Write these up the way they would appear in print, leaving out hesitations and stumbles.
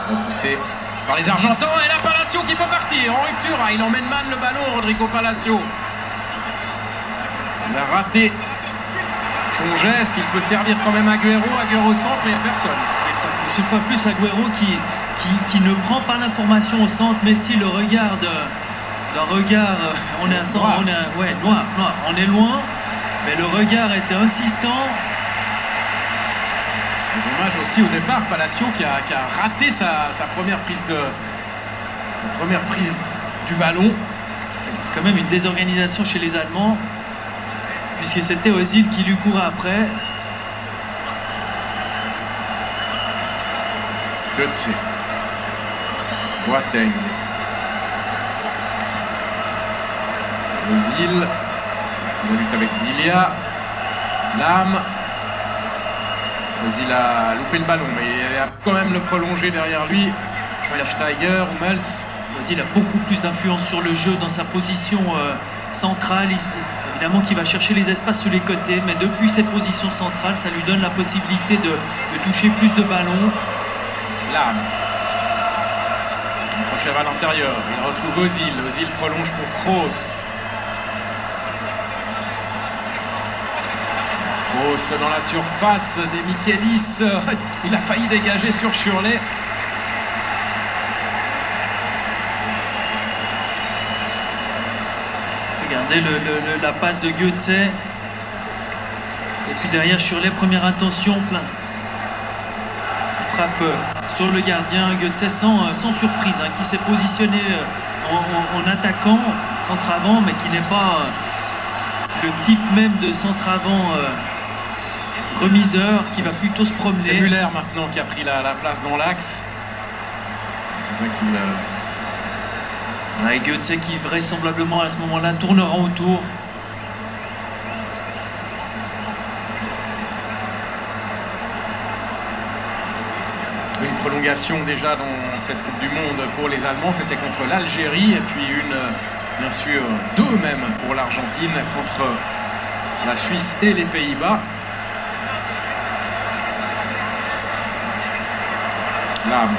Repoussé par les Argentins et là Palacio qui peut partir en rupture. Il emmène mal le ballon, Rodrigo Palacio. Il a raté son geste, il peut servir quand même Agüero au centre, mais il n'y a personne. Une fois plus, Agüero qui ne prend pas l'information au centre. Messi le regarde d'un regard, on est à 100, noir. Noir, on est loin, mais le regard était insistant. Dommage aussi au départ, Palacio qui a raté sa première prise du ballon. Quand même une désorganisation chez les Allemands, puisque c'était Özil qui lui courait après. Götze, Boateng, Özil, il lutte avec Dilia, Lam. Özil a loupé le ballon, mais il a quand même le prolongé derrière lui. Schweinsteiger, Hummels. Özil a beaucoup plus d'influence sur le jeu dans sa position centrale. Évidemment qu'il va chercher les espaces sur les côtés, mais depuis cette position centrale, ça lui donne la possibilité de toucher plus de ballons. Lam. Un crochet à l'intérieur. Il retrouve Özil. Özil prolonge pour Kroos. Kroos dans la surface des Michelis. Il a failli dégager sur Schürrle. Regardez la passe de Götze. Et puis derrière Schürrle, première intention, plein. Qui frappe sur le gardien. Götze sans surprise, qui s'est positionné en attaquant, centre avant, mais qui n'est pas le type même de centre avant remiseur, qui va plutôt se promener. C'est Müller maintenant qui a pris la place dans l'axe. C'est vrai qu'il... Et Götze qui vraisemblablement à ce moment-là tournera autour. Une prolongation déjà dans cette Coupe du Monde pour les Allemands, c'était contre l'Algérie, et puis bien sûr, deux même pour l'Argentine contre la Suisse et les Pays-Bas. Lam.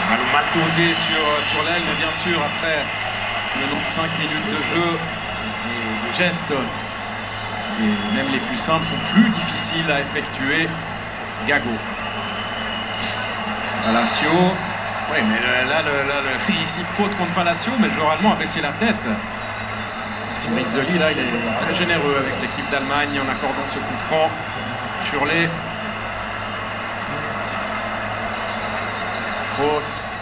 Ballon mal dosé sur l'aile, mais bien sûr, après 95 minutes de jeu, les gestes, et même les plus simples, sont plus difficiles à effectuer. Gago. Palacio. Oui, mais là, ici, faute contre Palacio, mais le joueur allemand a baissé la tête. Rizzoli, là, il est très généreux avec l'équipe d'Allemagne en accordant ce coup franc. Schürrle. Kroos.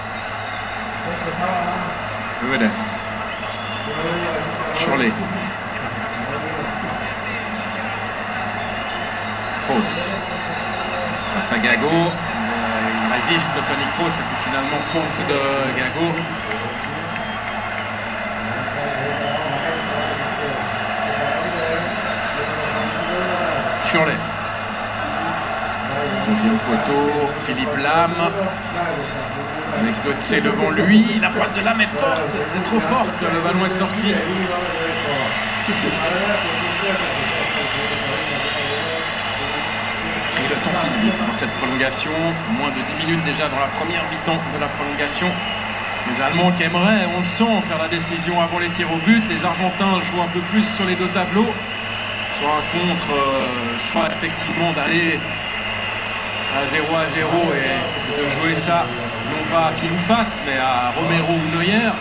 Guedes. Schürrle. Kroos. Face à Gago. Il résiste Toni Kroos et puis finalement faute de Gago. Schürrle. Deuxième poteau, Philippe Lam. Avec Götze devant lui. La passe de Lam est forte, elle est trop forte. Le ballon est sorti. Et le temps file vite dans cette prolongation. Moins de 10 minutes déjà dans la première mi-temps de la prolongation. Les Allemands qui aimeraient, on le sent, faire la décision avant les tirs au but. Les Argentins jouent un peu plus sur les deux tableaux. Soit un contre, soit effectivement d'aller à 0-0 et de jouer ça, non pas à qui nous fasse, mais à Romero ou Neuer.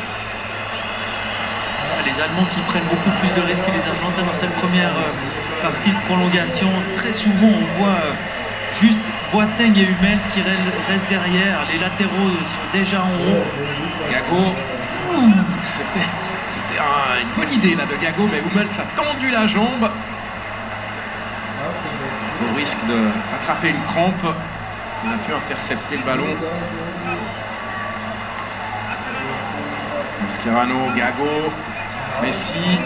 Les Allemands qui prennent beaucoup plus de risques que les Argentins dans cette première partie de prolongation. Très souvent, on voit juste Boateng et Hummels qui restent derrière. Les latéraux sont déjà en haut. Gago, c'était une bonne idée là de Gago, mais Hummels a tendu la jambe. Au risque d'attraper une crampe, il a pu intercepter le ballon. Mascherano, Gago, Messi.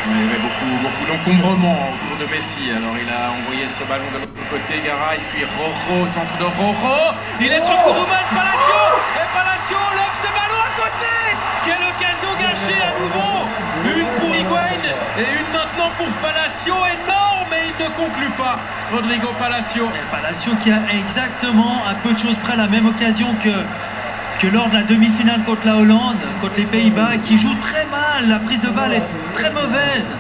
Il y avait beaucoup d'encombrement autour de Messi. Alors il a envoyé ce ballon de l'autre côté, Garay, puis Rojo, centre de Rojo. Il est trop pour Hummels, Palacio. Et Palacio lobe ce ballon à côté. Quelle occasion gâchée à nouveau. Une pour Higuaín Et une maintenant pour Palacio, énorme, mais il ne conclut pas. Rodrigo Palacio. Et Palacio qui a exactement, à peu de choses près, la même occasion que lors de la demi-finale contre la Hollande, contre les Pays-Bas, et qui joue très mal. La prise de balle est très mauvaise.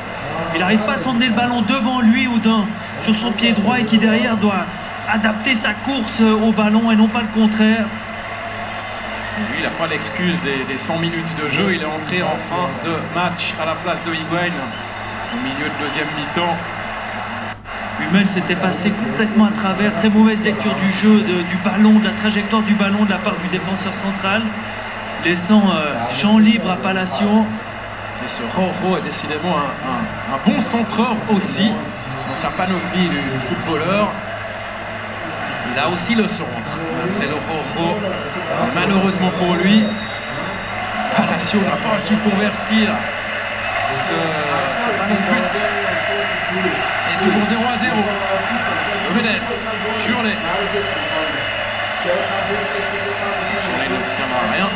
Il n'arrive pas à s'emmener le ballon devant lui ou sur son pied droit, et qui derrière doit adapter sa course au ballon et non pas le contraire. Lui, il n'a pas l'excuse des 100 minutes de jeu. Il est entré en fin de match à la place de Higuaín au milieu de deuxième mi-temps. Hummel s'était passé complètement à travers. Très mauvaise lecture du jeu, du ballon, de la trajectoire du ballon de la part du défenseur central, laissant champ libre à Palacio. Et ce Rojo est décidément un bon centreur aussi, dans sa panoplie du footballeur. Il a aussi le centre. C'est le Rojo. Malheureusement pour lui, Palacio n'a pas su convertir ce ballon de but. Et toujours 0-0. Mendes, Shurley. Shurley n'obtiendra rien.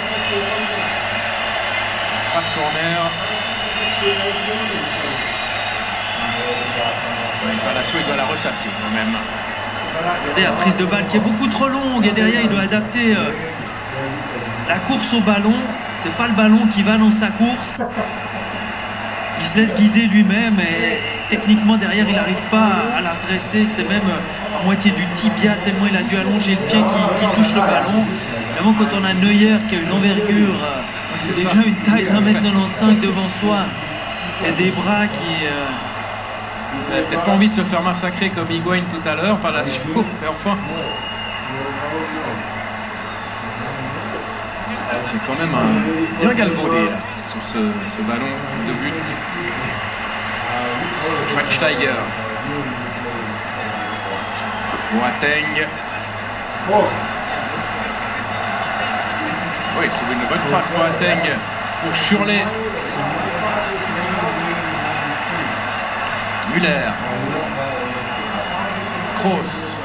Pas de corner. Et Palacio, il doit la ressasser quand même. Regardez la prise de balle qui est beaucoup trop longue, et derrière il doit adapter la course au ballon. C'est pas le ballon qui va dans sa course. Il se laisse guider lui-même, et techniquement derrière il n'arrive pas à la redresser. C'est même à moitié du tibia tellement il a dû allonger le pied qui touche le ballon. Évidemment, quand on a Neuer qui a une envergure, c'est déjà une taille d'1m95 devant soi, et des bras qui... Il n'avait peut-être pas envie de se faire massacrer comme Higuaín tout à l'heure, Palacio, mais enfin. C'est quand même bien galvaudé là, sur ce ballon de but. Schweinsteiger. Boateng. Oh, il trouve une bonne passe Boateng pour Shurley. Müller. Kroos.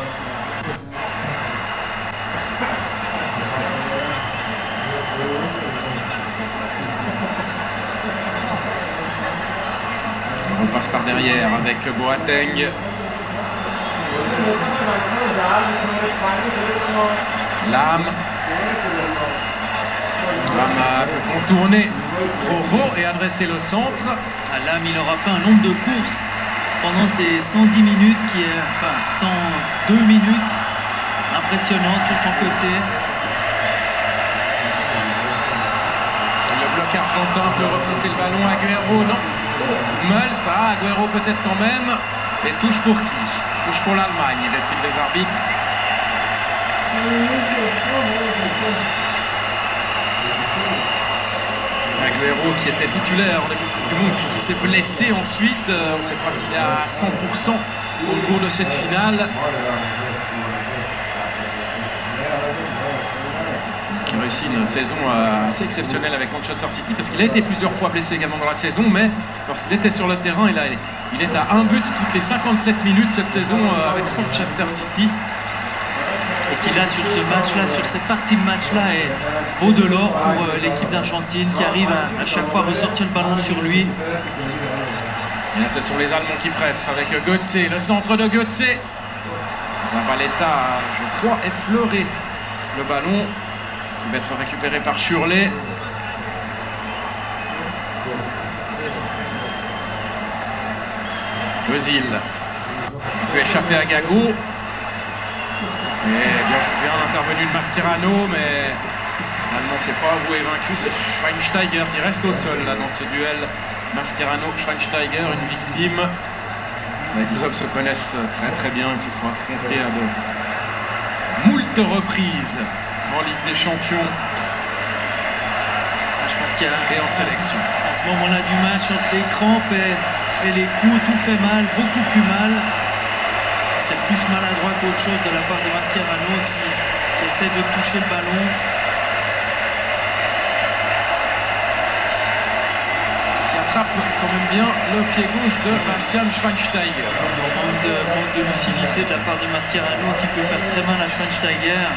On passe par derrière avec Boateng. Lam. Lam peut contourner Rojo et adresser le centre. Lam, il aura fait un nombre de courses pendant ces 110 minutes, qui est, enfin 102 minutes impressionnantes sur son côté. Le bloc argentin peut repousser le ballon. Agüero, non. Hummel, ça, Agüero peut-être quand même. Et touche pour qui? Touche pour l'Allemagne, décide des arbitres. Agüero qui était titulaire en début de Coupe du Monde, puis qui s'est blessé ensuite. On ne sait pas s'il est à 100% au jour de cette finale. Qui réussit une saison assez exceptionnelle avec Manchester City, parce qu'il a été plusieurs fois blessé également dans la saison, mais lorsqu'il était sur le terrain, il est à un but toutes les 57 minutes cette saison avec Manchester City. Et qui là, sur ce match-là, sur cette partie de match-là, vaut de l'or pour l'équipe d'Argentine, qui arrive à chaque fois à ressortir le ballon sur lui. Et là, ce sont les Allemands qui pressent avec Götze, le centre de Götze. Zabaleta, je crois, effleuré le ballon, qui va être récupéré par Shurley. Özil, il peut échapper à Gago. Et bien intervenu de Mascherano, mais l'Allemand ne s'est pas avoué vaincu. C'est Schweinsteiger qui reste au sol là, dans ce duel. Mascherano-Schweinsteiger, une victime. Les deux hommes se connaissent très très bien. Ils se sont affrontés à de moult reprises en Ligue des Champions. Je pense qu'il y a et en sélection. À ce moment-là du match, entre les crampes et les coups, tout fait mal, beaucoup plus mal. C'est plus maladroit qu'autre chose de la part de Mascherano qui essaie de toucher le ballon. Qui attrape quand même bien le pied gauche de Bastian Schweinsteiger. Manque de lucidité de la part de Mascherano qui peut faire très mal à Schweinsteiger.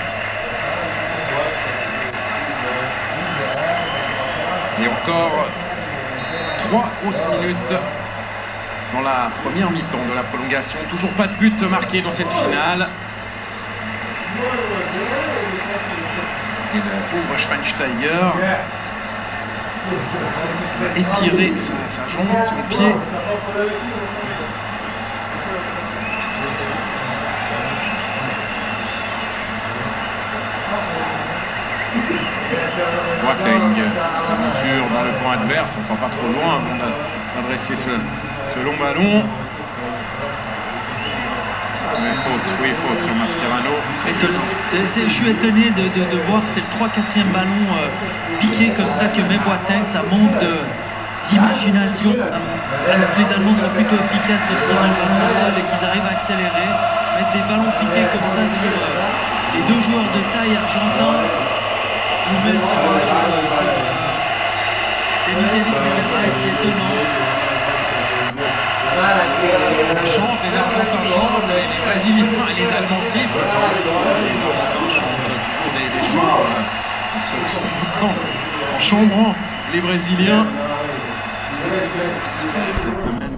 Et encore 3 grosses minutes dans la première mi-temps de la prolongation. Toujours pas de but marqué dans cette finale. Et le pauvre Schweinsteiger a étiré sa jambe, son pied. Boateng s'aventure dans le camp adverse, enfin pas trop loin avant d'adresser ce long ballon. Oui, faute sur Mascherano. Je suis étonné de voir, c'est le 3-4e ballon piqué comme ça que met Boateng, ça manque d'imagination. Alors que les Allemands sont plutôt efficaces lorsqu'ils ont le ballon au sol et qu'ils arrivent à accélérer. Mettre des ballons piqués comme ça sur les deux joueurs de taille argentins, ou même sur Demichelis, c'est étonnant. Ça chante, les Argentins chantent, les Brésiliens et les Allemands sifflent. Les Argentins chantent toujours des chants se moquant, en chambrant les Brésiliens. Cette semaine.